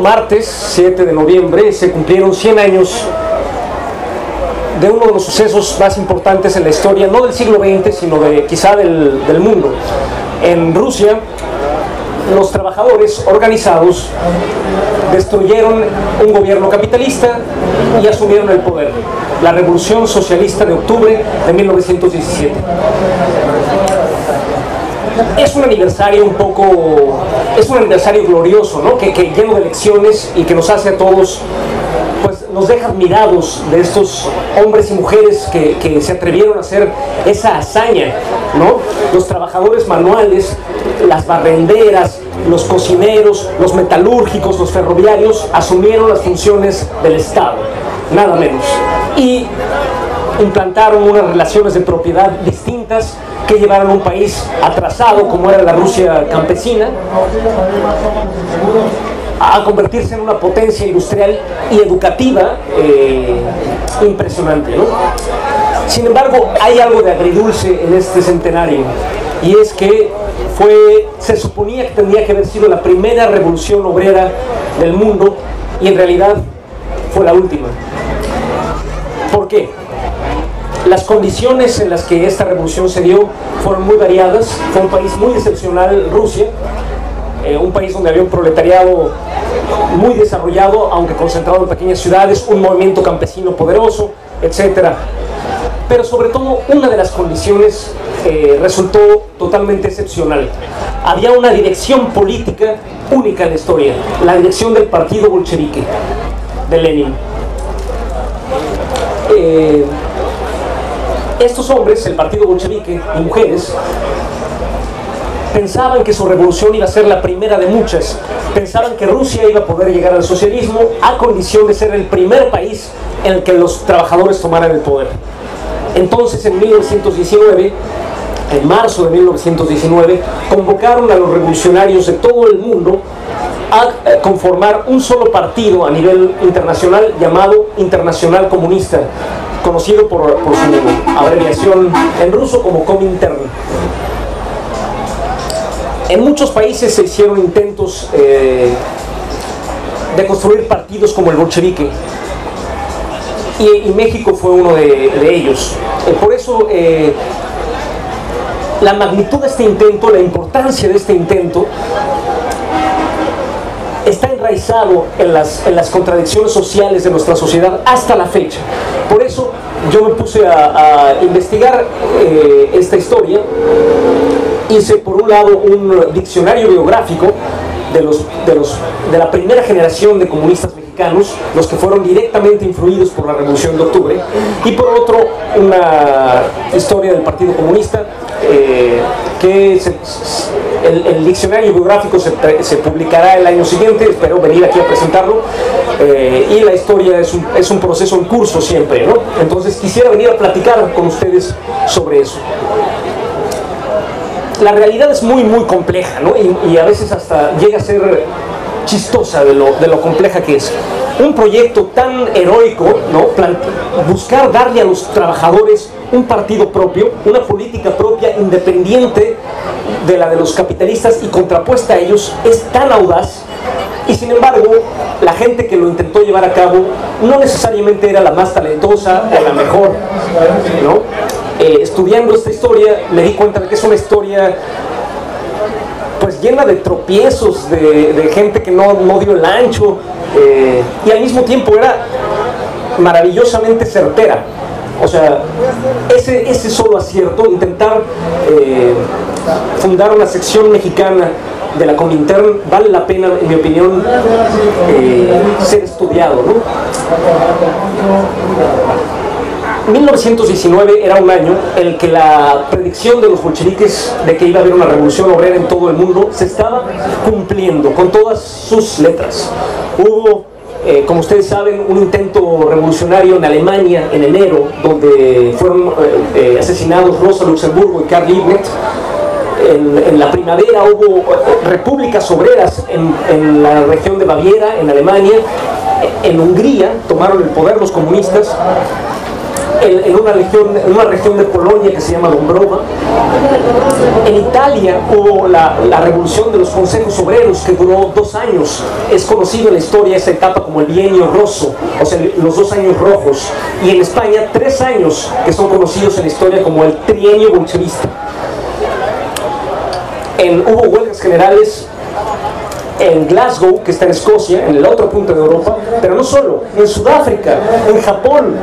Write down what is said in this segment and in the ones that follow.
Martes 7 de noviembre se cumplieron 100 años de uno de los sucesos más importantes en la historia, no del siglo XX, sino quizá del mundo. En Rusia, los trabajadores organizados destruyeron un gobierno capitalista y asumieron el poder. La Revolución Socialista de octubre de 1917. Es un aniversario es un aniversario glorioso, ¿no? que lleno de lecciones y que nos hace a todos, pues nos deja admirados de estos hombres y mujeres que se atrevieron a hacer esa hazaña, ¿no? Los trabajadores manuales, las barrenderas, los cocineros, los metalúrgicos, los ferroviarios asumieron las funciones del Estado, nada menos, y implantaron unas relaciones de propiedad distintas que llevaron a un país atrasado como era la Rusia campesina a convertirse en una potencia industrial y educativa impresionante, ¿no? Sin embargo, hay algo de agridulce en este centenario, y es que se suponía que tendría que haber sido la primera revolución obrera del mundo, y en realidad fue la última. ¿Por qué? Las condiciones en las que esta revolución se dio fueron muy variadas. Fue un país muy excepcional, Rusia, un país donde había un proletariado muy desarrollado, aunque concentrado en pequeñas ciudades, un movimiento campesino poderoso, etc. Pero sobre todo, una de las condiciones resultó totalmente excepcional. Había una dirección política única en la historia, la dirección del partido bolchevique, de Lenin. Estos hombres, el partido bolchevique y mujeres, pensaban que su revolución iba a ser la primera de muchas. Pensaban que Rusia iba a poder llegar al socialismo a condición de ser el primer país en el que los trabajadores tomaran el poder. Entonces, en 1919, en marzo de 1919, convocaron a los revolucionarios de todo el mundo a conformar un solo partido a nivel internacional llamado Internacional Comunista, conocido por su abreviación en ruso como Comintern. En muchos países se hicieron intentos de construir partidos como el bolchevique, y México fue uno de ellos. Por eso la magnitud de este intento, la importancia de este intento, está enraizado en las contradicciones sociales de nuestra sociedad hasta la fecha. Por eso yo me puse a investigar esta historia. Hice por un lado un diccionario biográfico de la primera generación de comunistas mexicanos, los que fueron directamente influidos por la Revolución de Octubre, y por otro una historia del Partido Comunista, que el diccionario biográfico se publicará el año siguiente. Espero venir aquí a presentarlo, y la historia es un proceso en curso siempre, ¿no? Entonces quisiera venir a platicar con ustedes sobre eso. La realidad es muy compleja, ¿no? Y a veces hasta llega a ser chistosa de lo compleja que es. Un proyecto tan heroico, ¿no? Buscar darle a los trabajadores un partido propio, una política propia independiente de la de los capitalistas y contrapuesta a ellos, es tan audaz. Y sin embargo, la gente que lo intentó llevar a cabo no necesariamente era la más talentosa o la mejor, ¿no? Estudiando esta historia me di cuenta de que es una historia pues llena de tropiezos, de gente que no dio el ancho, y al mismo tiempo era maravillosamente certera. O sea, ese solo acierto, intentar fundar una sección mexicana de la Comintern, vale la pena, en mi opinión, ser estudiado, ¿no? 1919 era un año en el que la predicción de los bolcheviques de que iba a haber una revolución obrera en todo el mundo se estaba cumpliendo con todas sus letras. Hubo, como ustedes saben, un intento revolucionario en Alemania en enero, donde fueron asesinados Rosa Luxemburgo y Karl Liebknecht. En la primavera hubo repúblicas obreras en la región de Baviera, en Alemania. En Hungría tomaron el poder los comunistas. en una región de Polonia que se llama Dąbrowa. En Italia hubo la revolución de los consejos obreros, que duró 2 años. Es conocido en la historia esa etapa como el bienio rosso, o sea, los 2 años rojos. Y en España 3 años que son conocidos en la historia como el trienio bolchevista. Hubo huelgas generales en Glasgow, que está en Escocia, en el otro punto de Europa, pero no solo, en Sudáfrica, en Japón,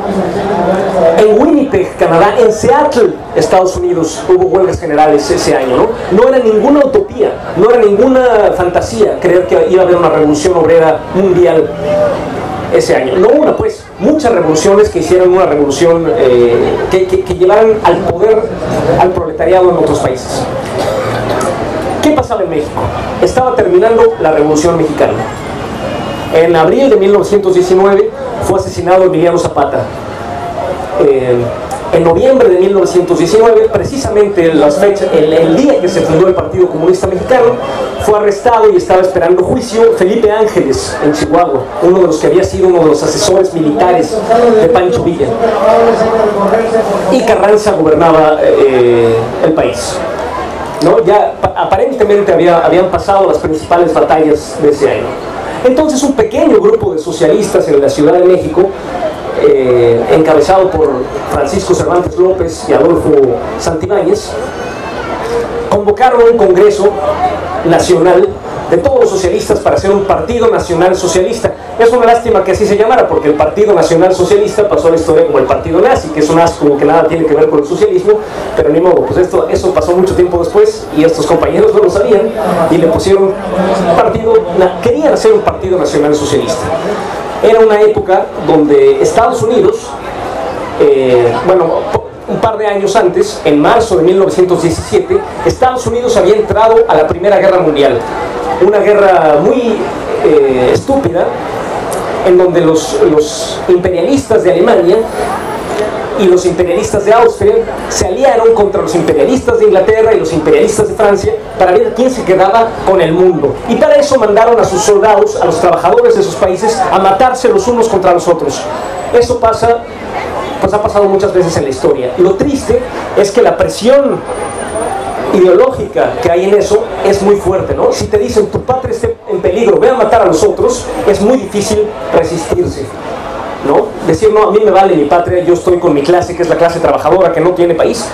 en Winnipeg, Canadá, en Seattle, Estados Unidos, hubo huelgas generales ese año, ¿no? No era ninguna utopía, no era ninguna fantasía creer que iba a haber una revolución obrera mundial ese año. No una, pues, muchas revoluciones que hicieron una revolución que llevaran al poder al proletariado en otros países. ¿Qué pasaba en México? Estaba terminando la Revolución Mexicana. En abril de 1919 fue asesinado Emiliano Zapata. En noviembre de 1919, precisamente el día que se fundó el Partido Comunista Mexicano, fue arrestado y estaba esperando juicio Felipe Ángeles en Chihuahua, uno de los que había sido uno de los asesores militares de Pancho Villa. Y Carranza gobernaba el país, ¿no? Ya aparentemente habían pasado las principales batallas de ese año. Entonces un pequeño grupo de socialistas en la Ciudad de México, encabezado por Francisco Cervantes López y Adolfo Santibáñez, convocaron un congreso nacional de todos los socialistas para hacer un partido nacional socialista. Es una lástima que así se llamara, porque el Partido Nacional Socialista pasó a la historia como el partido nazi, que es un asco que nada tiene que ver con el socialismo, pero ni modo, pues eso pasó mucho tiempo después y estos compañeros no lo sabían y le pusieron querían hacer un Partido Nacional Socialista. Era una época donde Estados Unidos, un par de años antes, en marzo de 1917, Estados Unidos había entrado a la Primera Guerra Mundial. Una guerra muy estúpida, en donde los imperialistas de Alemania y los imperialistas de Austria se aliaron contra los imperialistas de Inglaterra y los imperialistas de Francia para ver quién se quedaba con el mundo. Y para eso mandaron a sus soldados, a los trabajadores de sus países, a matarse los unos contra los otros. Eso ha pasado muchas veces en la historia. Lo triste es que la presión ideológica que hay en eso es muy fuerte, ¿no? Si te dicen tu patria está en peligro, ve a matar a los otros, es muy difícil resistirse, ¿no? Decir, no, a mí me vale mi patria, yo estoy con mi clase, que es la clase trabajadora que no tiene país.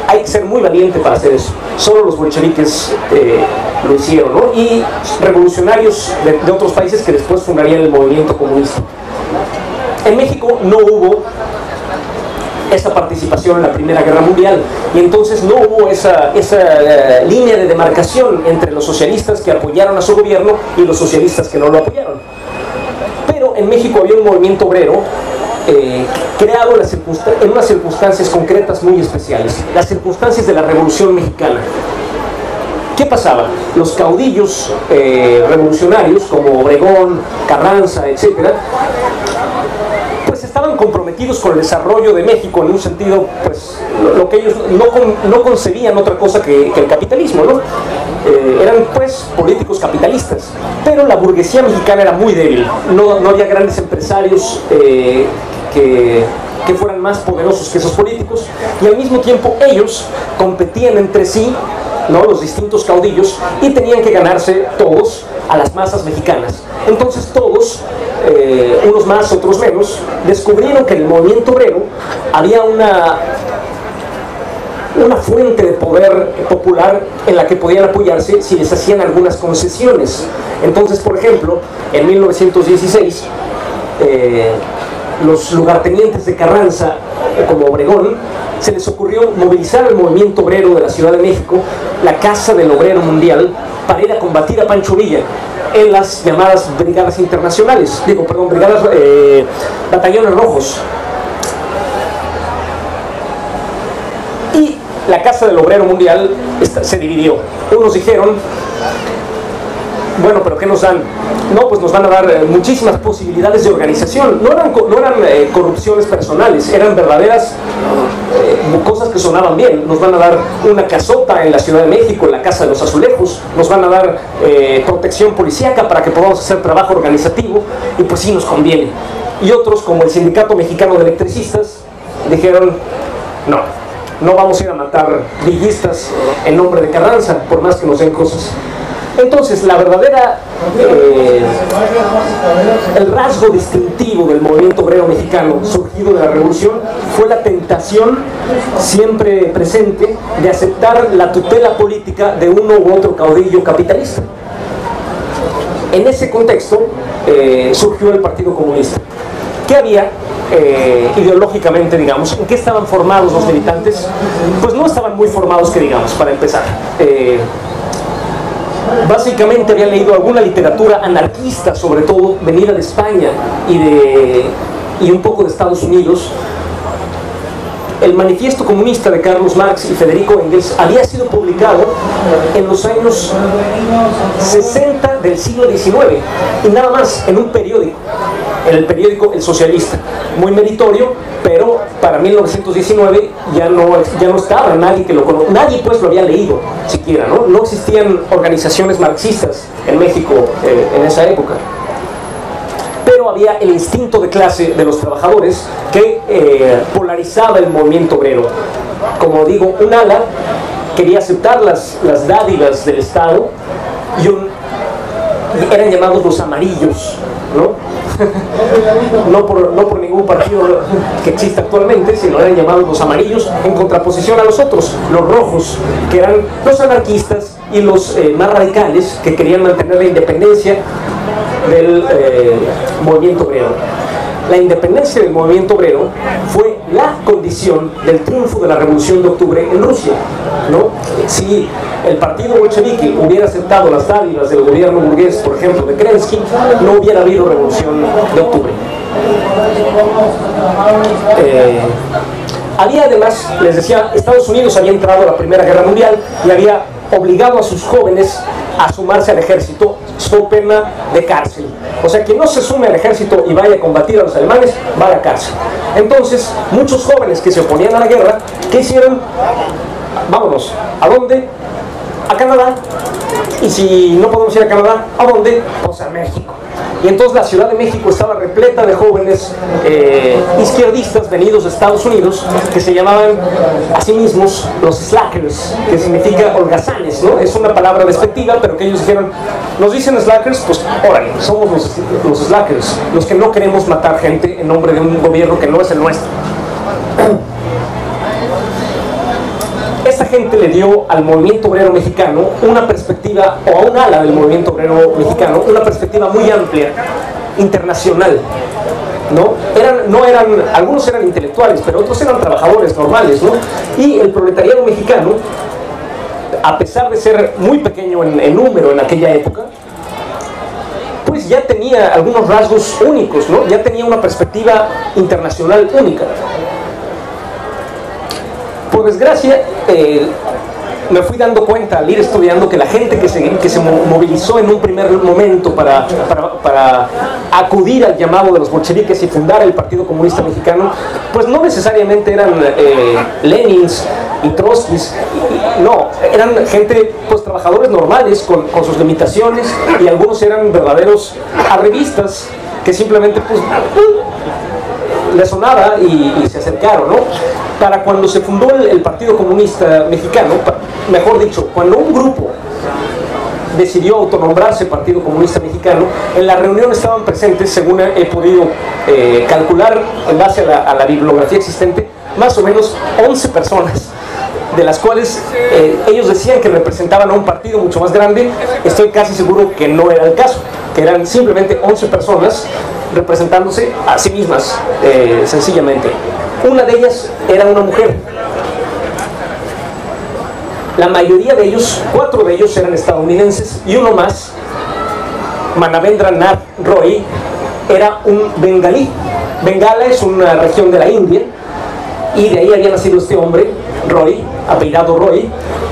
Hay que ser muy valiente para hacer eso. Solo los bolcheviques lo hicieron, ¿no? Y revolucionarios de otros países que después fundarían el movimiento comunista. En México no hubo esa participación en la Primera Guerra Mundial, y entonces no hubo esa línea de demarcación entre los socialistas que apoyaron a su gobierno y los socialistas que no lo apoyaron. Pero en México había un movimiento obrero creado en unas circunstancias concretas muy especiales, las circunstancias de la Revolución Mexicana. ¿Qué pasaba? Los caudillos revolucionarios como Obregón, Carranza, etcétera, pues estaban comprometidos con el desarrollo de México en un sentido, pues, lo que ellos no concebían otra cosa que el capitalismo, ¿no? Eran, pues, políticos capitalistas, pero la burguesía mexicana era muy débil, no había grandes empresarios que fueran más poderosos que esos políticos, y al mismo tiempo ellos competían entre sí, ¿no? Los distintos caudillos, y tenían que ganarse todos a las masas mexicanas. Entonces todos, unos más, otros menos, descubrieron que en el movimiento obrero había una fuente de poder popular en la que podían apoyarse si les hacían algunas concesiones. Entonces, por ejemplo, en 1916 los lugartenientes de Carranza, como Obregón, se les ocurrió movilizar el movimiento obrero de la Ciudad de México, la Casa del Obrero Mundial, para ir a combatir a Pancho Villa en las llamadas brigadas internacionales, batallones rojos. Y la Casa del Obrero Mundial se dividió. Unos dijeron, bueno, pero ¿qué nos dan? No, pues nos van a dar muchísimas posibilidades de organización. No eran corrupciones personales, eran verdaderas cosas que sonaban bien. Nos van a dar una casota en la Ciudad de México, en la Casa de los Azulejos, nos van a dar protección policíaca para que podamos hacer trabajo organizativo, y pues sí nos conviene. Y otros, como el Sindicato Mexicano de Electricistas, dijeron, no vamos a ir a matar villistas en nombre de Carranza, por más que nos den cosas. Entonces, la verdadera, el rasgo distintivo del movimiento obrero mexicano surgido de la revolución fue la tentación siempre presente de aceptar la tutela política de uno u otro caudillo capitalista. En ese contexto surgió el Partido Comunista. ¿Qué había ideológicamente, digamos? ¿En qué estaban formados los militantes? Pues no estaban muy formados, que digamos, para empezar. Básicamente habían leído alguna literatura anarquista, sobre todo venida de España y un poco de Estados Unidos. El Manifiesto Comunista de Carlos Marx y Federico Engels había sido publicado en los años 60 del siglo XIX, y nada más, en un periódico, en el periódico El Socialista, muy meritorio, pero para 1919 ya no estaba nadie que lo conocía, nadie pues lo había leído siquiera, no existían organizaciones marxistas en México en esa época. Pero había el instinto de clase de los trabajadores que polarizaba el movimiento obrero. Como digo, un ala quería aceptar las dádivas del Estado y eran llamados los amarillos, ¿no? No por ningún partido que exista actualmente, sino eran llamados los amarillos en contraposición a los otros, los rojos, que eran los anarquistas y los más radicales, que querían mantener la independencia del movimiento obrero. La independencia del movimiento obrero fue la condición del triunfo de la Revolución de Octubre en Rusia, ¿no? Si el partido bolchevique hubiera aceptado las dádivas del gobierno burgués, por ejemplo, de Kerensky, no hubiera habido Revolución de Octubre. Había además, les decía, Estados Unidos había entrado a la Primera Guerra Mundial y había obligado a sus jóvenes a sumarse al ejército, so pena de cárcel. O sea, quien no se sume al ejército y vaya a combatir a los alemanes, va a la cárcel. Entonces, muchos jóvenes que se oponían a la guerra, ¿qué hicieron? Vámonos. ¿A dónde? A Canadá. Y si no podemos ir a Canadá, ¿a dónde? Pues a México. Y entonces la Ciudad de México estaba repleta de jóvenes izquierdistas venidos de Estados Unidos, que se llamaban a sí mismos los slackers, que significa holgazanes, ¿no? Es una palabra despectiva, pero que ellos dijeron, nos dicen slackers, pues órale, somos los slackers, los que no queremos matar gente en nombre de un gobierno que no es el nuestro. Esta gente le dio al movimiento obrero mexicano una perspectiva, o a un ala del movimiento obrero mexicano, una perspectiva muy amplia, internacional, ¿no? Algunos eran intelectuales, pero otros eran trabajadores normales, ¿no? Y el proletariado mexicano, a pesar de ser muy pequeño en número en aquella época, pues ya tenía algunos rasgos únicos, ¿no? Ya tenía una perspectiva internacional única. Por desgracia, me fui dando cuenta al ir estudiando que la gente que se movilizó en un primer momento para acudir al llamado de los bolcheviques y fundar el Partido Comunista Mexicano, pues no necesariamente eran Lenins y Trotskis, no, eran gente, pues trabajadores normales con sus limitaciones, y algunos eran verdaderos arribistas que simplemente pues les sonaba y se acercaron, ¿no? Para cuando se fundó el Partido Comunista Mexicano, mejor dicho, cuando un grupo decidió autonombrarse Partido Comunista Mexicano, en la reunión estaban presentes, según he podido calcular en base a la bibliografía existente, más o menos 11 personas, de las cuales ellos decían que representaban a un partido mucho más grande. Estoy casi seguro que no era el caso, que eran simplemente 11 personas representándose a sí mismas, sencillamente. Una de ellas era una mujer. La mayoría de ellos, 4 de ellos eran estadounidenses, y uno más, Manavendra Nath Roy, era un bengalí. Bengala es una región de la India, y de ahí había nacido este hombre, Roy, apellidado Roy,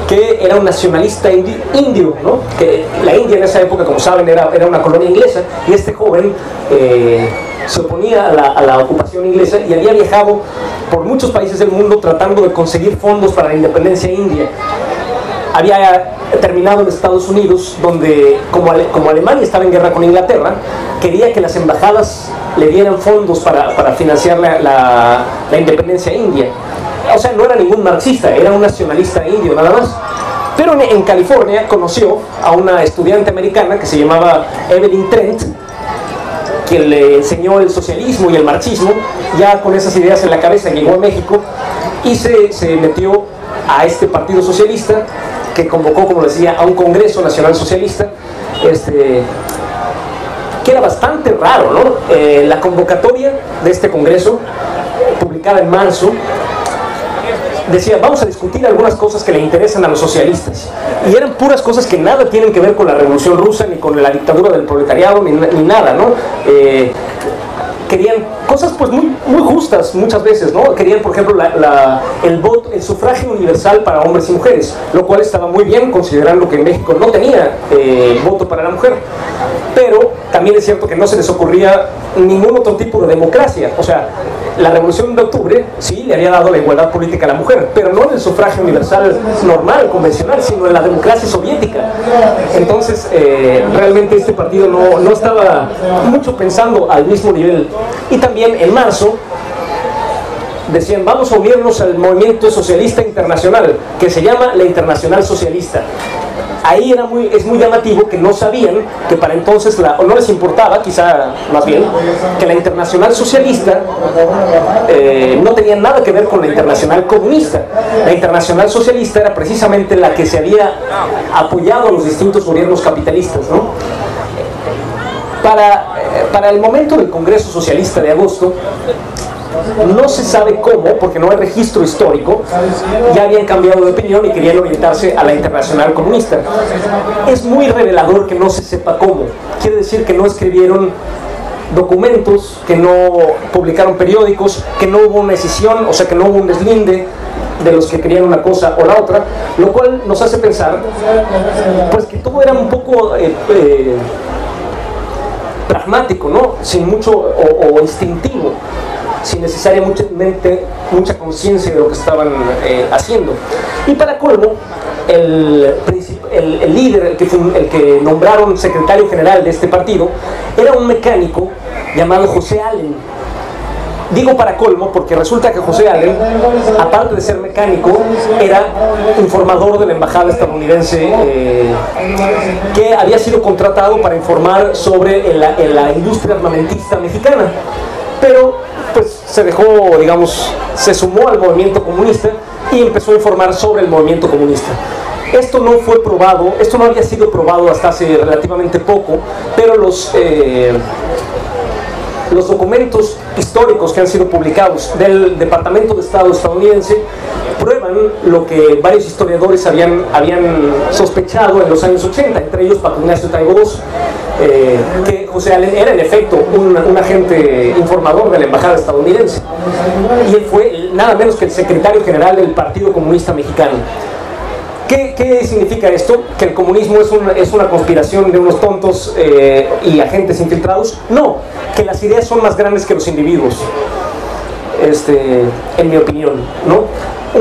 que era un nacionalista indio, ¿no? Que la India en esa época, como saben, era una colonia inglesa, y este joven se oponía a la ocupación inglesa y había viajado por muchos países del mundo tratando de conseguir fondos para la independencia india. Había terminado en Estados Unidos, donde como Alemania estaba en guerra con Inglaterra, quería que las embajadas le dieran fondos para financiar la independencia india. O sea, no era ningún marxista, era un nacionalista indio nada más. Pero en California conoció a una estudiante americana que se llamaba Evelyn Trent, que le enseñó el socialismo y el marxismo. Ya con esas ideas en la cabeza llegó a México y se metió a este partido socialista, que convocó, como decía, a un Congreso Nacional Socialista, que era bastante raro, ¿no? La convocatoria de este Congreso, publicada en marzo, decía: vamos a discutir algunas cosas que le interesan a los socialistas. Y eran puras cosas que nada tienen que ver con la Revolución Rusa, ni con la dictadura del proletariado, ni nada, ¿no? Querían cosas pues muy justas muchas veces, ¿no? Querían, por ejemplo, el voto, el sufragio universal para hombres y mujeres, lo cual estaba muy bien considerando que en México no tenía voto para la mujer. Pero también es cierto que no se les ocurría ningún otro tipo de democracia. O sea, la Revolución de Octubre sí le había dado la igualdad política a la mujer, pero no en el sufragio universal normal, convencional, sino en la democracia soviética. Entonces, realmente este partido no estaba mucho pensando al mismo nivel. Y también en marzo decían: vamos a unirnos al movimiento socialista internacional, que se llama la Internacional Socialista. Ahí es muy llamativo que no sabían que para entonces, o no les importaba, quizá más bien, que la Internacional Socialista no tenía nada que ver con la Internacional Comunista. La Internacional Socialista era precisamente la que se había apoyado a los distintos gobiernos capitalistas, ¿no? Para el momento del Congreso Socialista de agosto, no se sabe cómo, porque no hay registro histórico, ya habían cambiado de opinión y querían orientarse a la Internacional Comunista. Es muy revelador que no se sepa cómo. Quiere decir que no escribieron documentos, que no publicaron periódicos, que no hubo una escisión, o sea, que no hubo un deslinde de los que querían una cosa o la otra, lo cual nos hace pensar pues que todo era un poco pragmático, ¿no? Sin mucho o instintivo, sin necesariamente mucha conciencia de lo que estaban haciendo. Y para colmo, el líder, el que nombraron secretario general de este partido, era un mecánico llamado José Allen. Digo para colmo porque resulta que José Allen, aparte de ser mecánico, era informador de la embajada estadounidense, que había sido contratado para informar sobre la industria armamentista mexicana. Pero pues se dejó, digamos, se sumó al movimiento comunista y empezó a informar sobre el movimiento comunista. Esto no fue probado, esto no había sido probado hasta hace relativamente poco, pero los documentos históricos que han sido publicados del Departamento de Estado estadounidense prueban lo que varios historiadores habían sospechado en los años 80, entre ellos Paco Ignacio Taibo II, que José Allen era en efecto un agente informador de la embajada estadounidense, y él fue nada menos que el secretario general del Partido Comunista Mexicano. ¿Qué significa esto? ¿Que el comunismo es una conspiración de unos tontos y agentes infiltrados? No, que las ideas son más grandes que los individuos, en mi opinión, ¿no?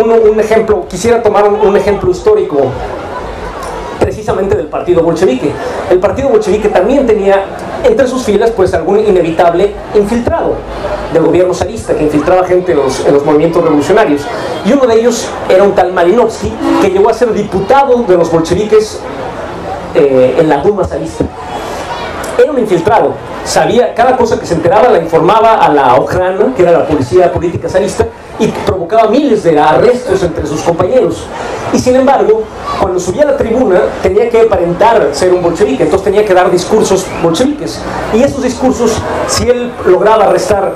Un ejemplo, quisiera tomar un ejemplo histórico precisamente del partido bolchevique. El partido bolchevique también tenía entre sus filas pues algún inevitable infiltrado del gobierno zarista, que infiltraba gente en los movimientos revolucionarios, y uno de ellos era un tal Malinovsky, que llegó a ser diputado de los bolcheviques en la Duma zarista. Era un infiltrado, sabía cada cosa que se enteraba, la informaba a la Okhrana, que era la policía política zarista, y provocaba miles de arrestos entre sus compañeros. Y sin embargo, cuando subía a la tribuna tenía que aparentar ser un bolchevique, entonces tenía que dar discursos bolcheviques, y esos discursos, si él lograba arrestar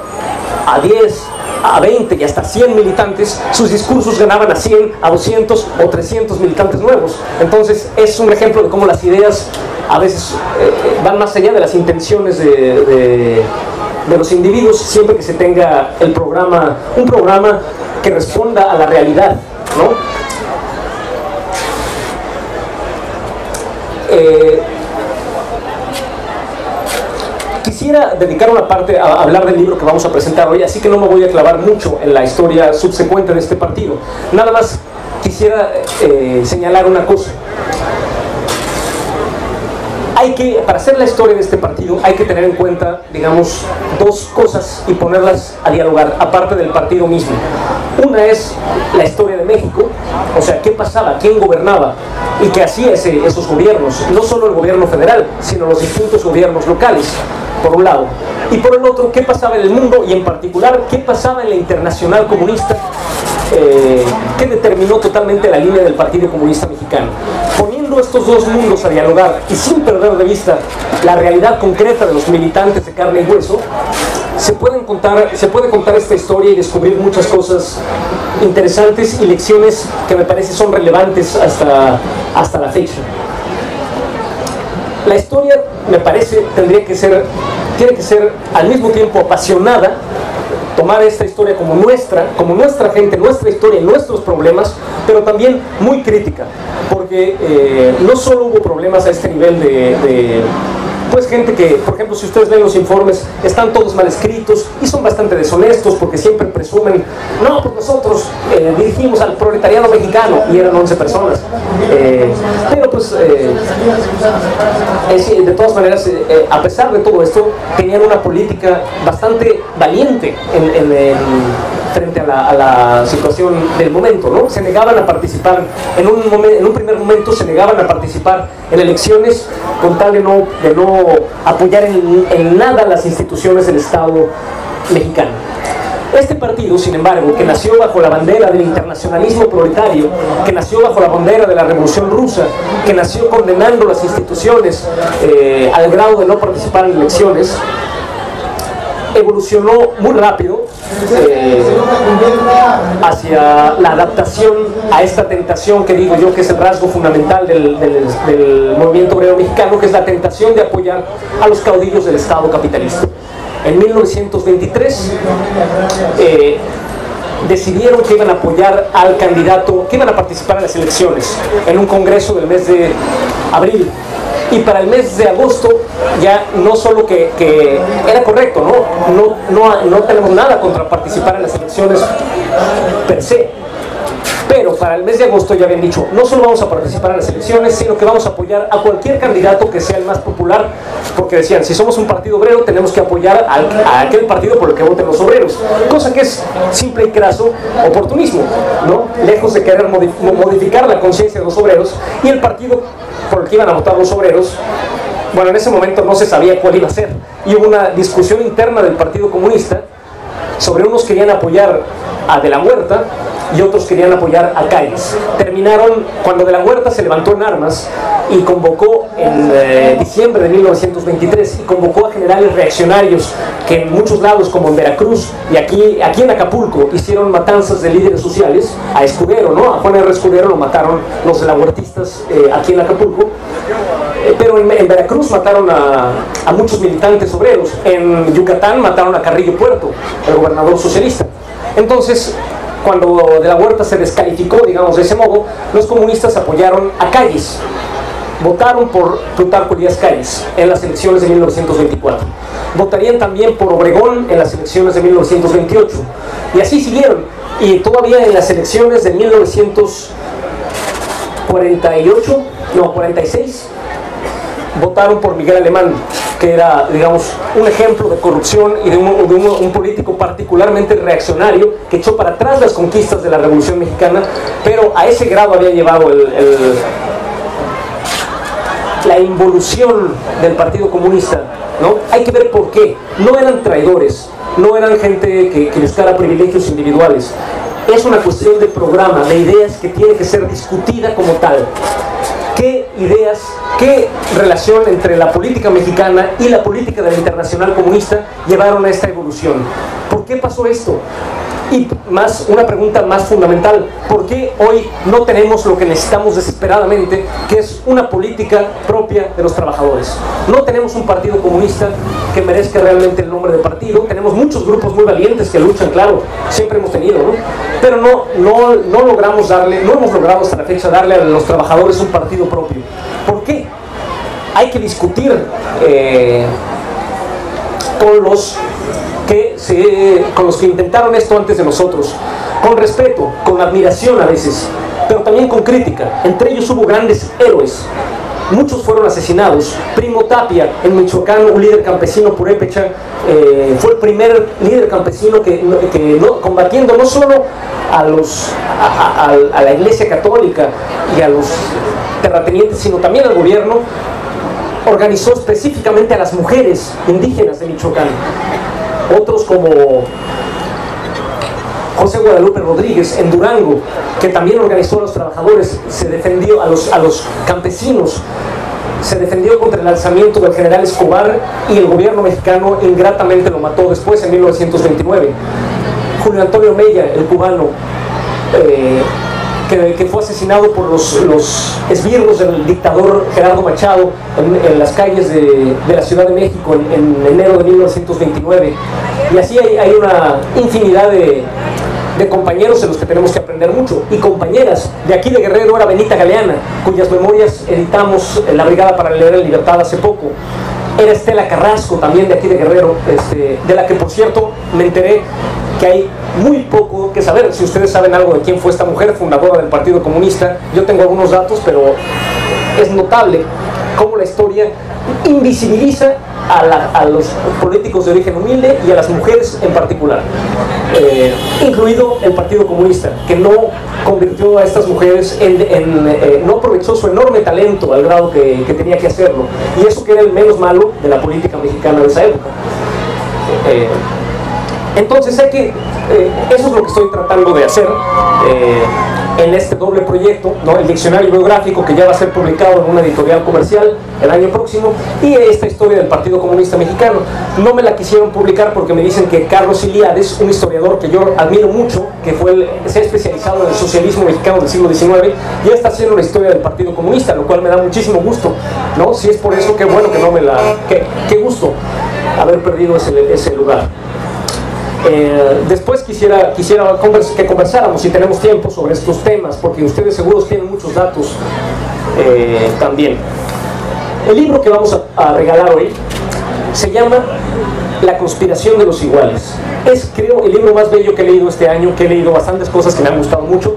a 10, a 20 y hasta 100 militantes, sus discursos ganaban a 100, a 200 o 300 militantes nuevos. Entonces es un ejemplo de cómo las ideas a veces van más allá de las intenciones de los individuos, siempre que se tenga un programa que responda a la realidad, ¿no? Quisiera dedicar una parte a hablar del libro que vamos a presentar hoy, así que no me voy a clavar mucho en la historia subsecuente de este partido. Nada más quisiera señalar una cosa. para hacer la historia de este partido hay que tener en cuenta, digamos, dos cosas y ponerlas a dialogar, aparte del partido mismo. Una es la historia de México, o sea, qué pasaba, quién gobernaba y qué hacía esos gobiernos, no solo el gobierno federal, sino los distintos gobiernos locales, por un lado. Y por el otro, qué pasaba en el mundo y en particular, qué pasaba en la internacional comunista, que determinó totalmente la línea del Partido Comunista Mexicano. Poniendo estos dos mundos a dialogar y sin perder de vista la realidad concreta de los militantes de carne y hueso, se puede contar esta historia y descubrir muchas cosas interesantes y lecciones que me parece son relevantes hasta la fecha. La historia, me parece, tiene que ser al mismo tiempo apasionada, tomar esta historia como nuestra gente, nuestra historia, nuestros problemas, pero también muy crítica, porque no solo hubo problemas a este nivel pues gente que, por ejemplo, si ustedes ven los informes, están todos mal escritos y son bastante deshonestos porque siempre presumen, no, pues nosotros dirigimos al proletariado mexicano y eran 11 personas. Pero pues, de todas maneras, a pesar de todo esto, tenían una política bastante valiente frente a la situación del momento, ¿no? Se negaban a participar, en un primer momento se negaban a participar en elecciones con tal de no apoyar en nada las instituciones del Estado mexicano. Este partido, sin embargo, que nació bajo la bandera del internacionalismo proletario, que nació bajo la bandera de la Revolución Rusa, que nació condenando las instituciones al grado de no participar en elecciones, evolucionó muy rápido hacia la adaptación a esta tentación que digo yo que es el rasgo fundamental del movimiento obrero mexicano, que es la tentación de apoyar a los caudillos del Estado capitalista. En 1923 decidieron que iban a apoyar al candidato, que iban a participar en las elecciones en un congreso del mes de abril. Y para el mes de agosto ya no solo que era correcto, no tenemos nada contra participar en las elecciones per se, pero para el mes de agosto ya habían dicho, no solo vamos a participar en las elecciones, sino que vamos a apoyar a cualquier candidato que sea el más popular, porque decían, si somos un partido obrero tenemos que apoyar a aquel partido por el que voten los obreros, cosa que es simple y craso oportunismo, ¿no? Lejos de querer modificar la conciencia de los obreros, y el partido por el que iban a votar los obreros, bueno, en ese momento no se sabía cuál iba a ser, y hubo una discusión interna del Partido Comunista sobre unos querían apoyar a De la Huerta y otros querían apoyar a Calles. Terminaron cuando De la Huerta se levantó en armas y convocó en diciembre de 1923 y convocó a generales reaccionarios que en muchos lados, como en Veracruz y aquí en Acapulco, hicieron matanzas de líderes sociales. A Escudero, ¿no? A Juan R. Escudero lo mataron los de la huertistas aquí en Acapulco. Pero en Veracruz mataron a muchos militantes obreros. En Yucatán mataron a Carrillo Puerto, el gobernador socialista. Entonces, cuando De la Huerta se descalificó, digamos, de ese modo, los comunistas apoyaron a Calles. Votaron por Plutarco Elías Calles en las elecciones de 1924. Votarían también por Obregón en las elecciones de 1928. Y así siguieron. Y todavía en las elecciones de 46, votaron por Miguel Alemán, que era, digamos, un ejemplo de corrupción y de un político particularmente reaccionario que echó para atrás las conquistas de la Revolución Mexicana, pero a ese grado había llevado la involución del Partido Comunista, ¿no? Hay que ver por qué. No eran traidores, no eran gente que buscara privilegios individuales. Es una cuestión de programa, de ideas que tiene que ser discutida como tal. ¿Qué ideas, qué relación entre la política mexicana y la política de la Internacional Comunista llevaron a esta evolución? ¿Por qué pasó esto? Y una pregunta más fundamental, ¿por qué hoy no tenemos lo que necesitamos desesperadamente, que es una política propia de los trabajadores? No tenemos un partido comunista que merezca realmente el nombre de partido. Tenemos muchos grupos muy valientes que luchan, claro, siempre hemos tenido, ¿no? Pero no hemos logrado hasta la fecha darle a los trabajadores un partido propio. ¿Por qué? Hay que discutir con los que intentaron esto antes de nosotros, con respeto, con admiración a veces, pero también con crítica. Entre ellos hubo grandes héroes, muchos fueron asesinados. Primo Tapia, en Michoacán, un líder campesino purépecha, fue el primer líder campesino combatiendo no solo a la Iglesia Católica y a los terratenientes, sino también al gobierno. Organizó específicamente a las mujeres indígenas de Michoacán. Otros como José Guadalupe Rodríguez en Durango, que también organizó a los trabajadores, se defendió a los campesinos, se defendió contra el alzamiento del general Escobar, y el gobierno mexicano ingratamente lo mató después en 1929. Julio Antonio Mella, el cubano, que fue asesinado por los esbirros del dictador Gerardo Machado en las calles de la Ciudad de México en enero de 1929. Y así hay una infinidad de compañeros en los que tenemos que aprender mucho, y compañeras. De aquí de Guerrero era Benita Galeana, cuyas memorias editamos en la Brigada para Leer en Libertad hace poco. Era Estela Carrasco, también de aquí de Guerrero, de la que, por cierto, me enteré que hay muy poco que saber. Si ustedes saben algo de quién fue esta mujer, fundadora del Partido Comunista, yo tengo algunos datos, pero es notable cómo la historia invisibiliza a los políticos de origen humilde y a las mujeres en particular, incluido el Partido Comunista, que no convirtió a estas mujeres no aprovechó su enorme talento al grado que tenía que hacerlo, y eso que era el menos malo de la política mexicana de esa época. Entonces eso es lo que estoy tratando de hacer en este doble proyecto, ¿no? El diccionario biográfico, que ya va a ser publicado en una editorial comercial el año próximo, y esta historia del Partido Comunista Mexicano. No me la quisieron publicar porque me dicen que Carlos Iliades, un historiador que yo admiro mucho, que se ha especializado en el socialismo mexicano del siglo XIX, ya está haciendo una historia del Partido Comunista, lo cual me da muchísimo gusto, ¿no? Si es por eso, qué bueno que no me la... qué gusto haber perdido ese lugar. Después quisiera que conversáramos, si tenemos tiempo, sobre estos temas, porque ustedes seguros tienen muchos datos también. El libro que vamos a regalar hoy se llama La conspiración de los iguales. Es, creo, el libro más bello que he leído este año, que he leído bastantes cosas que me han gustado mucho.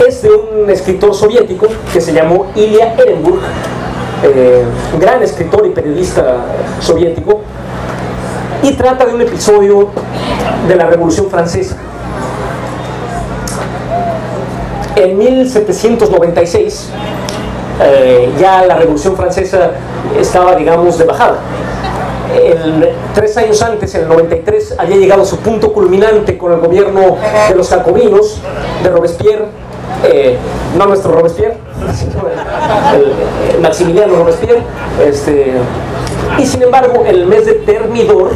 Es de un escritor soviético que se llamó Ilya Ehrenburg, un gran escritor y periodista soviético, y trata de un episodio de la Revolución Francesa. En 1796 ya la Revolución Francesa estaba, digamos, de bajada. 3 años antes, en el 93, había llegado a su punto culminante con el gobierno de los jacobinos, de Robespierre, no nuestro Robespierre, sino el Maximiliano Robespierre, y sin embargo, en el mes de Thermidor,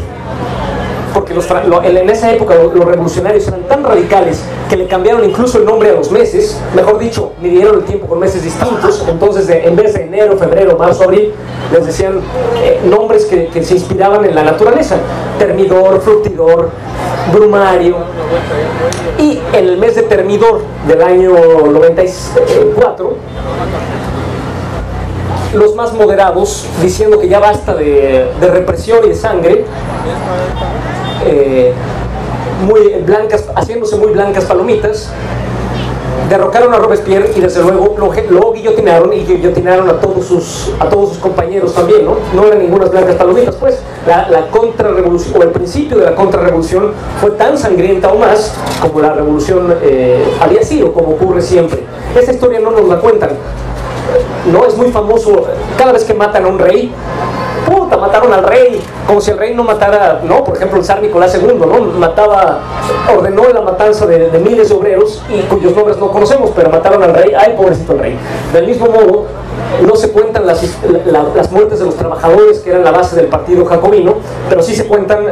porque en esa época los revolucionarios eran tan radicales que le cambiaron incluso el nombre a los meses, mejor dicho, midieron el tiempo con meses distintos. Entonces, en vez de enero, febrero, marzo, abril, les decían nombres que se inspiraban en la naturaleza: Termidor, Fructidor, Brumario. Y en el mes de Termidor del año 94, los más moderados, diciendo que ya basta de represión y de sangre, haciéndose muy blancas palomitas, derrocaron a Robespierre, y desde luego lo guillotinaron, y guillotinaron a todos sus compañeros también, ¿no? No eran ningunas blancas palomitas, pues. La contrarrevolución, o el principio de la contrarrevolución, fue tan sangrienta o más como la revolución había sido, como ocurre siempre. Esta historia no nos la cuentan. No es muy famoso, cada vez que matan a un rey, puta, mataron al rey, como si el rey no matara, ¿no? Por ejemplo, el zar Nicolás II, ¿no? Ordenó la matanza de miles de obreros, y cuyos nombres no conocemos, pero mataron al rey. Ay, pobrecito el rey. Del mismo modo, no se cuentan las muertes de los trabajadores, que eran la base del partido jacobino, pero sí se cuentan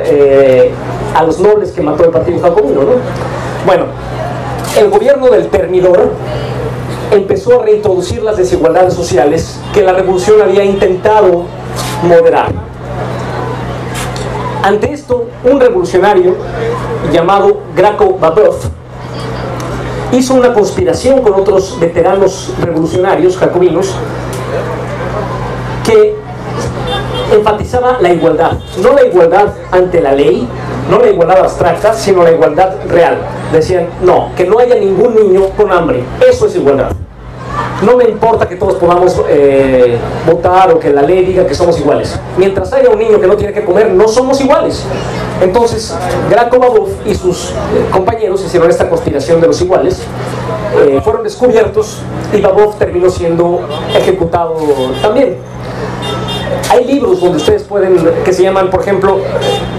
a los nobles que mató el partido jacobino, ¿no? Bueno, el gobierno del Termidor empezó a reintroducir las desigualdades sociales que la revolución había intentado moderar. Ante esto, un revolucionario llamado Graco Babov hizo una conspiración con otros veteranos revolucionarios jacobinos que enfatizaba la igualdad, no la igualdad ante la ley, no la igualdad abstracta, sino la igualdad real. Decían, no, que no haya ningún niño con hambre, eso es igualdad. no me importa que todos podamos votar o que la ley diga que somos iguales. Mientras haya un niño que no tiene que comer, no somos iguales. Entonces, Graco Babov y sus compañeros hicieron esta conspiración de los iguales, fueron descubiertos y Babov terminó siendo ejecutado también. Hay libros donde ustedes pueden, que se llaman, por ejemplo,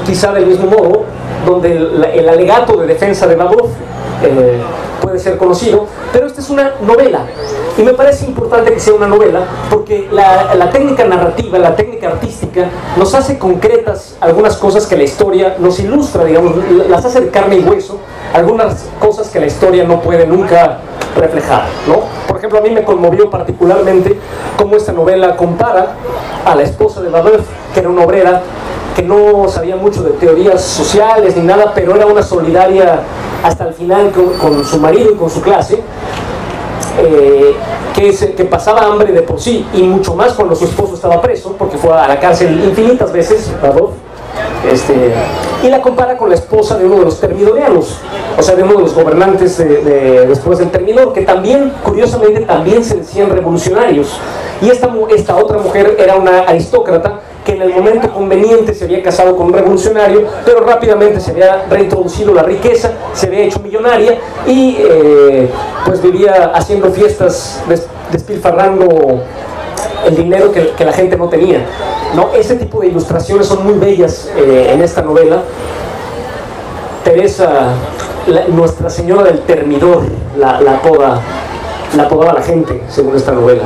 quizá del mismo modo, donde el alegato de defensa de Babov puede ser conocido, pero esta es una novela y me parece importante que sea una novela porque la técnica narrativa, la técnica artística nos hace concretas algunas cosas que la historia nos ilustra, digamos, las hace de carne y hueso, algunas cosas que la historia no puede nunca reflejar, ¿no? Por ejemplo, a mí me conmovió particularmente cómo esta novela compara a la esposa de Babov, que era una obrera que no sabía mucho de teorías sociales ni nada, pero era una solidaria hasta el final con su marido y con su clase, que pasaba hambre de por sí, y mucho más cuando su esposo estaba preso, porque fue a la cárcel infinitas veces, Babov, y la compara con la esposa de uno de los termidorianos, o sea, de uno de los gobernantes después del Termidor, que también, curiosamente, también se decían revolucionarios. Y esta otra mujer era una aristócrata que en el momento conveniente se había casado con un revolucionario, pero rápidamente se había reintroducido la riqueza, se había hecho millonaria y pues vivía haciendo fiestas, despilfarrando el dinero que la gente no tenía, ¿no? Ese tipo de ilustraciones son muy bellas en esta novela. Teresa, Nuestra Señora del Termidor, la apodaba la gente, según esta novela.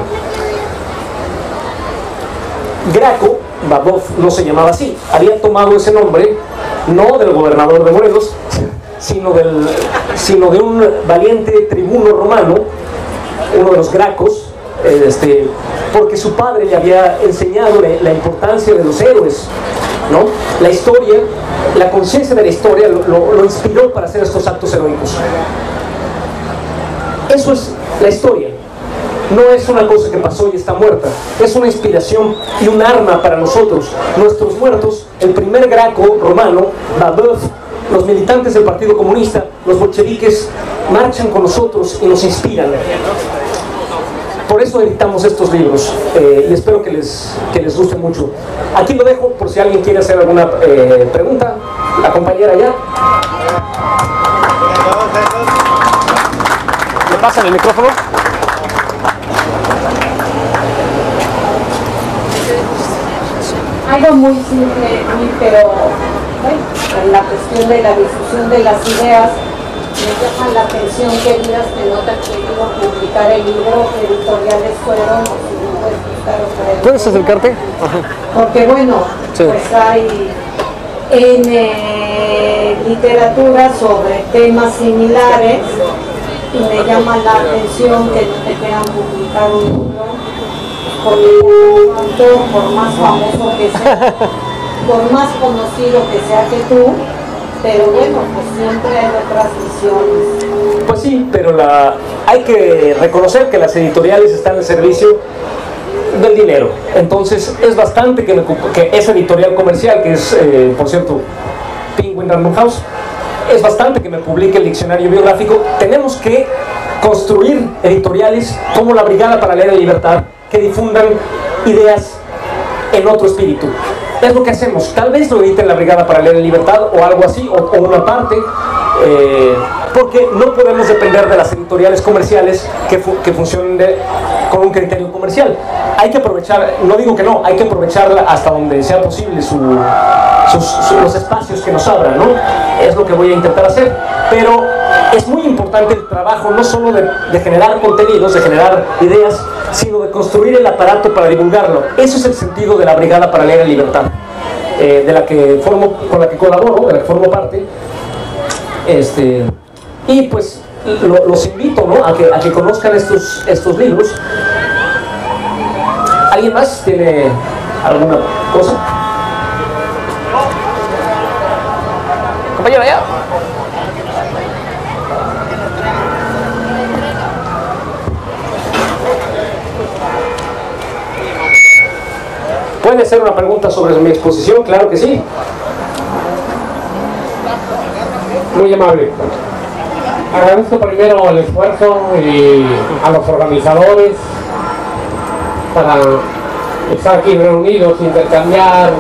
Graco Babov no se llamaba así, había tomado ese nombre no del gobernador de Morelos, sino de un valiente tribuno romano, uno de los Gracos, porque su padre le había enseñado la importancia de los héroes, ¿no? La historia, la conciencia de la historia lo inspiró para hacer estos actos heroicos. Eso es la historia. No es una cosa que pasó y está muerta, es una inspiración y un arma para nosotros. Nuestros muertos, el primer Graco romano, Babov, los militantes del Partido Comunista, los bolcheviques, marchan con nosotros y nos inspiran. Por eso editamos estos libros y espero que les guste mucho. Aquí lo dejo por si alguien quiere hacer alguna pregunta. La compañera allá. ¿Me pasan el micrófono? Algo muy simple, pero bueno, en la cuestión de la difusión de las ideas, me llama la atención que digas que no te han querido publicar el libro, que editoriales fueron, o si no puedes buscar otra. ¿Puedes acercarte? Ajá. Porque bueno, sí, pues hay en literatura sobre temas similares y me llama la atención que no te quieran publicar un libro con un autor, por más famoso que sea, por más conocido que sea que tú, pero bueno, pues siempre hay otras visiones. Pues sí, pero hay que reconocer que las editoriales están al servicio del dinero. Entonces es bastante que esa editorial comercial, que es, por cierto, Penguin Random House, es bastante que me publique el diccionario biográfico. Tenemos que construir editoriales como la Brigada para Leer en Libertad, que difundan ideas en otro espíritu. Es lo que hacemos. Tal vez lo editen la Brigada para Leer en Libertad o algo así, o una parte, porque no podemos depender de las editoriales comerciales que funcionen con un criterio comercial. Hay que aprovechar, no digo que no, hay que aprovechar hasta donde sea posible los espacios que nos abran, ¿no? Es lo que voy a intentar hacer, pero es muy importante el trabajo no solo de generar contenidos, de generar ideas, sino de construir el aparato para divulgarlo. Eso es el sentido de la Brigada para Leer en Libertad, con la que colaboro, de la que formo parte. Y pues los invito, ¿no?, a que conozcan estos libros. ¿Alguien más tiene alguna cosa? Compañero, allá. ¿Puede hacer una pregunta sobre mi exposición? Claro que sí. Muy amable. agradezco primero el esfuerzo y a los organizadores para estar aquí reunidos, intercambiar,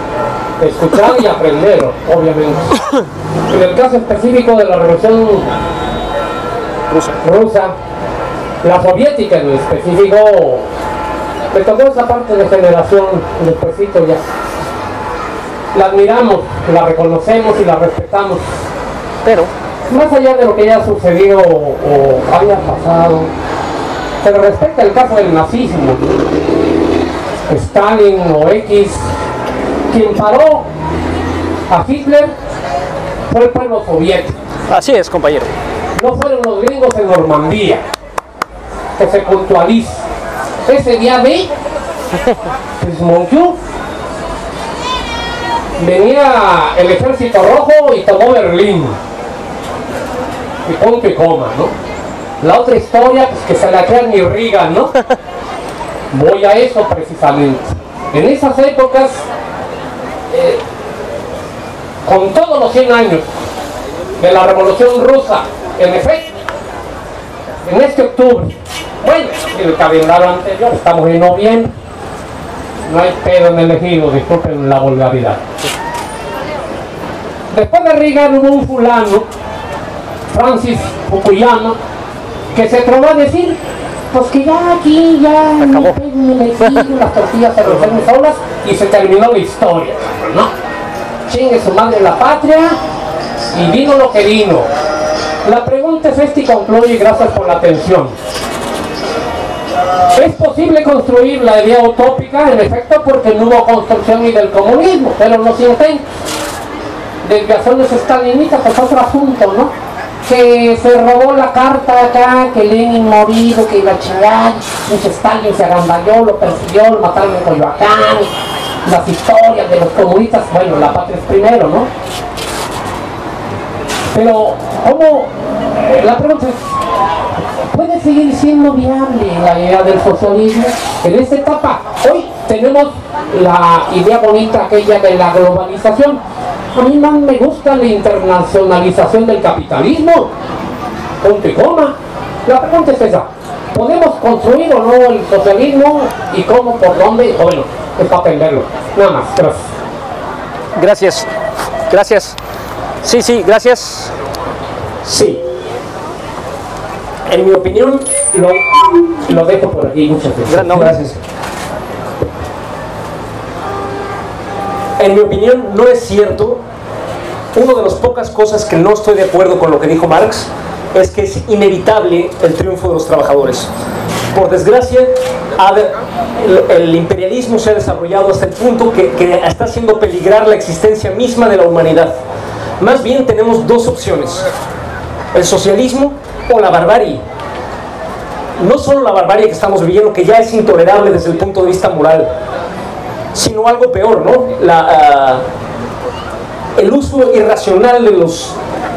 escuchar y aprender, obviamente. En el caso específico de la Revolución Rusa, la soviética en específico, me tocó esa parte de generación, despuesito ya. La admiramos, la reconocemos y la respetamos, pero más allá de lo que ya ha sucedido o haya pasado, se respeta el caso del nazismo. Stalin o X, quien paró a Hitler fue el pueblo soviético. Así es, compañero. No fueron los gringos en Normandía, que se puntualiza. Ese día de Monju venía el ejército rojo y tomó Berlín. Y punto y coma, ¿no? La otra historia, pues que se la crean ni Reagan, ¿no? Voy a eso precisamente. En esas épocas, con todos los 100 años de la Revolución Rusa, en efecto, en este octubre, bueno, el calendario anterior, estamos en noviembre, no hay pedo en el ejido, disculpen la vulgaridad. Después de Reagan hubo un fulano, Francis Fukuyama, que se trovó a decir, pues que ya aquí, ya en el ejido, las tortillas se resuelven solas y se terminó la historia, ¿no? Chingue su madre la patria y vino lo que vino. La pregunta es esta y concluye, y gracias por la atención. ¿Es posible construir la idea utópica? En efecto, porque no hubo construcción ni del comunismo, pero los intentos, desviaciones estalinistas, pues otro asunto, ¿no? Que se robó la carta acá, que Lenin morido, que iba a chingar, mucho Stalin se agandalló, lo persiguió, lo mataron en Coyoacán, las historias de los comunistas, bueno, la patria es primero, ¿no? Pero, ¿cómo? La pregunta es, ¿puede seguir siendo viable la idea del socialismo en esta etapa? Hoy tenemos la idea bonita aquella de la globalización. A mí más me gusta la internacionalización del capitalismo. Punto y coma. La pregunta es esa. ¿Podemos construir o no el socialismo? ¿Y cómo? ¿Por dónde? Bueno, es para aprenderlo. Nada más. Gracias. Gracias. Gracias. Sí, gracias. Sí. En mi opinión, Lo dejo por aquí. Muchas gracias. no, gracias. En mi opinión, no es cierto. Una de las pocas cosas que no estoy de acuerdo con lo que dijo Marx es que es inevitable el triunfo de los trabajadores. Por desgracia, el imperialismo se ha desarrollado hasta el punto que está haciendo peligrar la existencia misma de la humanidad. Más bien tenemos dos opciones: el socialismo o la barbarie. No solo la barbarie que estamos viviendo, que ya es intolerable desde el punto de vista moral, sino algo peor, ¿no? El uso irracional de los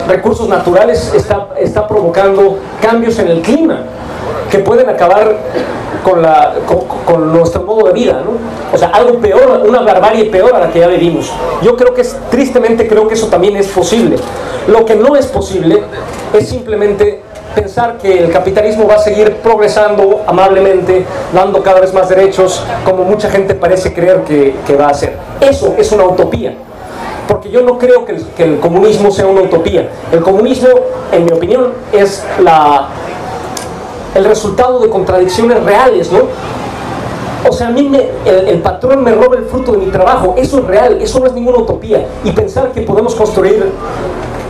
recursos naturales está provocando cambios en el clima que pueden acabar con nuestro modo de vida, ¿no? O sea, algo peor, una barbarie peor a la que ya vivimos. Yo creo que tristemente creo que eso también es posible. Lo que no es posible es simplemente pensar que el capitalismo va a seguir progresando amablemente, dando cada vez más derechos, como mucha gente parece creer que va a hacer. Eso es una utopía, porque yo no creo que el comunismo sea una utopía. El comunismo, en mi opinión, es el resultado de contradicciones reales, ¿no? O sea, a mí el patrón me roba el fruto de mi trabajo. Eso es real, eso no es ninguna utopía. Y pensar que podemos construir,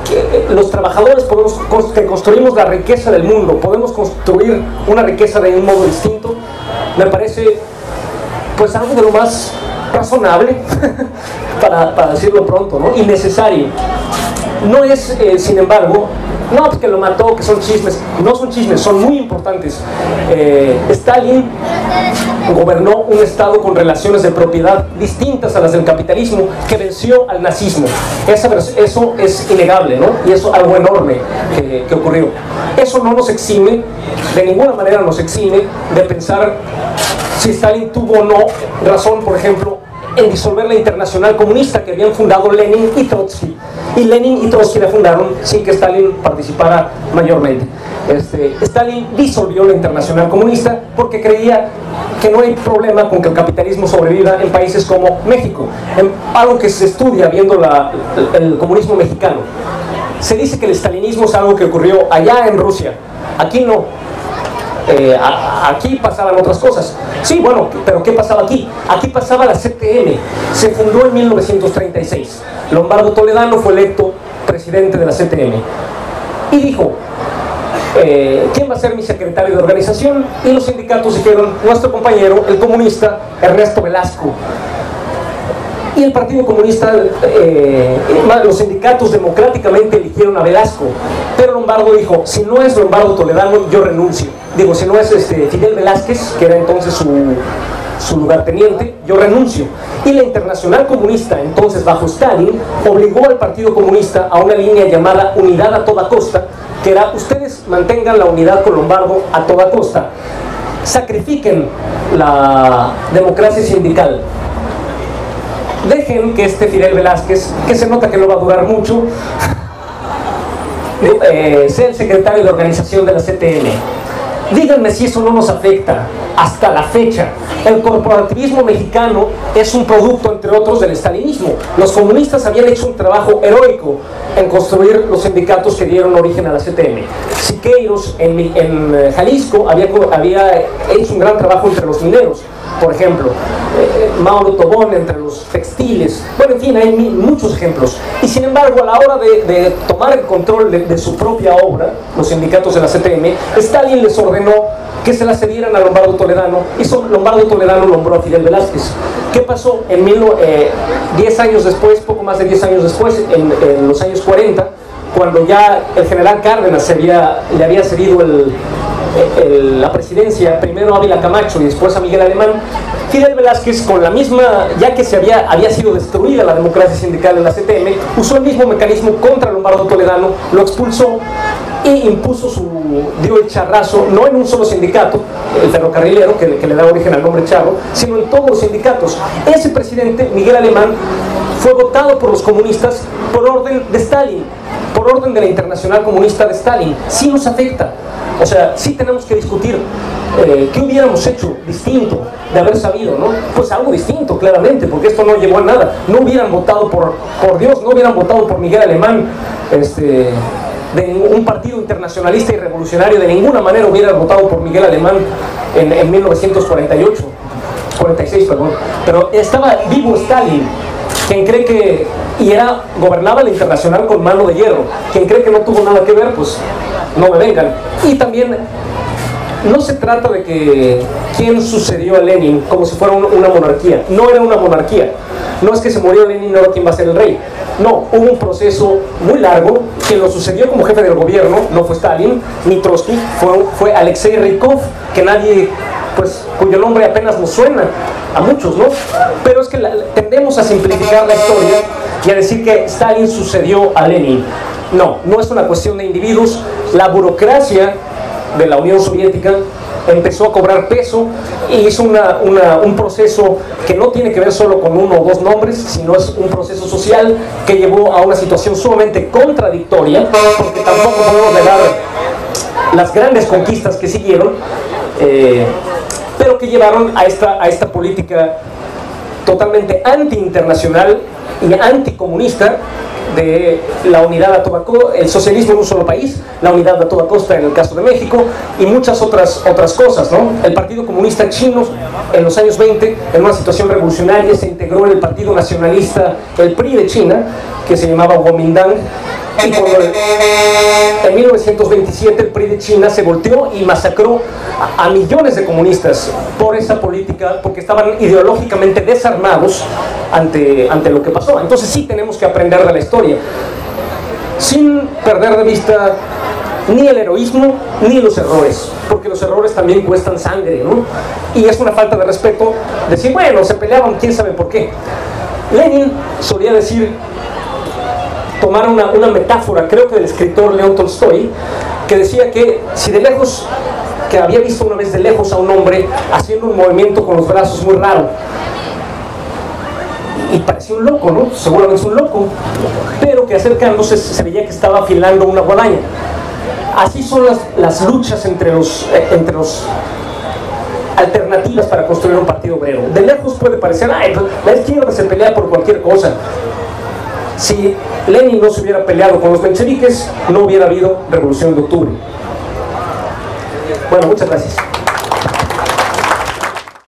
que los trabajadores que construimos la riqueza del mundo, podemos construir una riqueza de un modo distinto, me parece pues algo de lo más razonable para decirlo pronto, ¿no? Y necesario. No es, sin embargo, no, pues que lo mató, que son chismes. No son chismes, son muy importantes. Stalin gobernó un estado con relaciones de propiedad distintas a las del capitalismo, que venció al nazismo. Eso es innegable, ¿no? Y eso es algo enorme que ocurrió. Eso no nos exime, de ninguna manera nos exime de pensar si Stalin tuvo o no razón, por ejemplo, en disolver la Internacional Comunista que habían fundado Lenin y Trotsky. Y Lenin y Trotsky la fundaron sin que Stalin participara mayormente. Stalin disolvió la Internacional Comunista porque creía que no hay problema con que el capitalismo sobreviva en países como México, algo que se estudia viendo el comunismo mexicano. Se dice que el stalinismo es algo que ocurrió allá en Rusia, aquí no. Aquí pasaban otras cosas. Sí, bueno, pero ¿qué pasaba aquí? Aquí pasaba la CTM. Se fundó en 1936. Lombardo Toledano fue electo presidente de la CTM y dijo: ¿quién va a ser mi secretario de organización? Y los sindicatos dijeron: nuestro compañero, el comunista Ernesto Velasco. Y el Partido Comunista, los sindicatos democráticamente eligieron a Velasco, pero Lombardo dijo: si no es Lombardo Toledano, yo renuncio. Digo, si no es Fidel Velázquez, que era entonces su lugarteniente, yo renuncio. Y la Internacional Comunista, entonces bajo Stalin, obligó al Partido Comunista a una línea llamada unidad a toda costa, que era: ustedes mantengan la unidad con Lombardo a toda costa, sacrifiquen la democracia sindical, dejen que Fidel Velázquez, que se nota que no va a durar mucho, sea el secretario de organización de la CTM. Díganme si eso no nos afecta. Hasta la fecha, el corporativismo mexicano es un producto, entre otros, del estalinismo. Los comunistas habían hecho un trabajo heroico en construir los sindicatos que dieron origen a la CTM. Siqueiros en Jalisco había hecho un gran trabajo entre los mineros, por ejemplo. Mauro Tobón entre los textiles. Bueno, en fin, hay muchos ejemplos. Y sin embargo, a la hora de tomar el control de su propia obra, los sindicatos de la CTM, Stalin les ordenó que se la cedieran a Lombardo Toledano, y Lombardo Toledano nombró a Fidel Velázquez. ¿Qué pasó? 10 años después, poco más de 10 años después, en los años 40, cuando ya el general Cárdenas le había cedido la presidencia, primero a Ávila Camacho y después a Miguel Alemán, Fidel Velázquez, con la misma, ya que había sido destruida la democracia sindical en la CTM, usó el mismo mecanismo contra Lombardo Toledano, lo expulsó y dio el charrazo, no en un solo sindicato, el ferrocarrilero, que le da origen al nombre charro, sino en todos los sindicatos. Ese presidente, Miguel Alemán, fue votado por los comunistas por orden de Stalin, por orden de la Internacional Comunista de Stalin. Sí nos afecta. O sea, sí tenemos que discutir qué hubiéramos hecho distinto de haber sabido, ¿no? Pues algo distinto, claramente, porque esto no llevó a nada. No hubieran votado por Dios, no hubieran votado por Miguel Alemán, de un partido internacionalista y revolucionario, de ninguna manera hubieran votado por Miguel Alemán en 1948, 46, perdón. Pero estaba vivo Stalin, quien cree que, gobernaba la Internacional con mano de hierro. Quien cree que no tuvo nada que ver, pues no me vengan. Y también no se trata de que quién sucedió a Lenin como si fuera una monarquía. No era una monarquía. No es que se murió Lenin y ahora quién va a ser el rey. No, hubo un proceso muy largo. Quien lo sucedió como jefe del gobierno no fue Stalin ni Trotsky, fue Alexei Rykov, que nadie, pues, cuyo nombre apenas nos suena a muchos, ¿no? Pero es que tendemos a simplificar la historia y a decir que Stalin sucedió a Lenin. No, no es una cuestión de individuos. La burocracia de la Unión Soviética empezó a cobrar peso y hizo un proceso que no tiene que ver solo con uno o dos nombres, sino es un proceso social que llevó a una situación sumamente contradictoria, porque tampoco podemos negar las grandes conquistas que siguieron, pero que llevaron a esta política totalmente anti-internacional y anticomunista de la unidad a toda costa, el socialismo en un solo país, la unidad a toda costa en el caso de México y muchas otras cosas, ¿no? El Partido Comunista Chino en los años 20, en una situación revolucionaria, se integró en el Partido Nacionalista, el PRI de China, que se llamaba Kuomintang, y cuando en 1927 el PRI de China se volteó y masacró a millones de comunistas por esa política, porque estaban ideológicamente desarmados ante lo que pasó. Entonces sí tenemos que aprender de la historia, sin perder de vista ni el heroísmo ni los errores, porque los errores también cuestan sangre, ¿no? Y es una falta de respeto decir, bueno, se peleaban, quién sabe por qué. Lenin solía decir, tomar una metáfora, creo que del escritor León Tolstoy, que decía que si de lejos, que había visto una vez de lejos a un hombre haciendo un movimiento con los brazos muy raro, y parecía un loco, ¿no? Seguramente es un loco, pero que acercándose se veía que estaba afilando una guadaña. Así son las luchas entre los alternativas para construir un partido obrero. De lejos puede parecer, ay, pues, la izquierda se pelea por cualquier cosa. Si Lenin no se hubiera peleado con los mencheviques, no hubiera habido Revolución de Octubre. Bueno, muchas gracias.